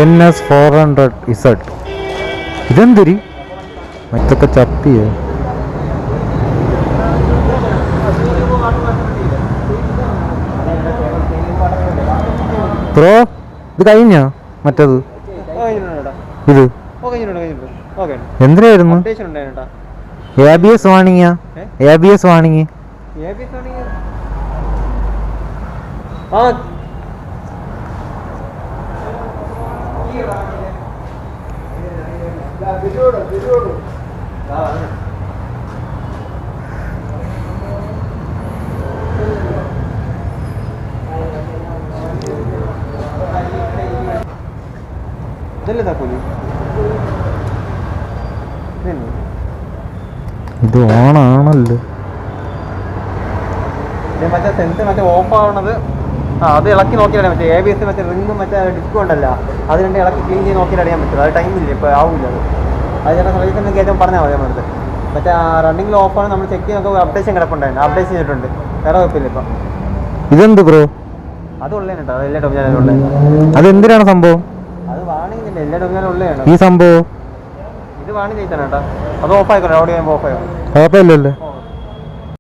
NS400Z. ഇതെന്തിരി മറ്റൊക്കെ ചപ്പിയോ? Bro ഇത് കഴിഞ്ഞോ? മറ്റത് ഇത് എന്തിനായിരുന്നു? ABS വാണിങ്ങിയാ? ABS വാണിങ്ങി ഇത് ഓണാണല്ലോ. മറ്റേ സെൻസ് മറ്റേ ഓഫ് ആവണത് അത് ഇളക്കി നോക്കിയാലേ മറ്റേ ABS മറ്റേ റിങ്ങും മറ്റേ ഡിസ്കും ഉണ്ടല്ല അത് രണ്ട് ഇളക്കി ക്ലീൻ ചെയ്ത് നോക്കിയാൽ അറിയാൻ പറ്റും. അത് ടൈമില്ല, ഇപ്പോൾ ആവില്ല. അത് ചേട്ടാ സർവീസിന് കയറ്റം പറഞ്ഞാൽ മതി. നമ്മുടെ മറ്റേ റണ്ണിങ്ങിൽ ഓഫാണ് നമ്മൾ ചെക്ക് ചെയ്ത് നോക്കുമ്പോൾ അപ്ഡേഷൻ കിടപ്പുണ്ടായിരുന്നു. അപ്ഡേറ്റ് ചെയ്തിട്ടുണ്ട്, വേറെ കുഴപ്പമില്ല. ഇപ്പം ഇതെന്ത് ബ്രോ? അത് ഉള്ളേനുണ്ടോ? എല്ലാ ഡൊമിനാനും ഉള്ളത്. അതെന്തിനാണ് സംഭവം? അത് വാണിങ്ങില്ല, എല്ലാ ഡൊമിനാനും ഉള്ളതാണ് ഈ സംഭവം. ഇത് വാണി ചെയ്താണ് കേട്ടോ. അത് ഓഫ് ആയിക്കോട്ടെ, ഓടി കഴിയുമ്പോൾ ഓഫ് ആയിക്കോട്ടെ. കുഴപ്പമില്ലല്ലോ.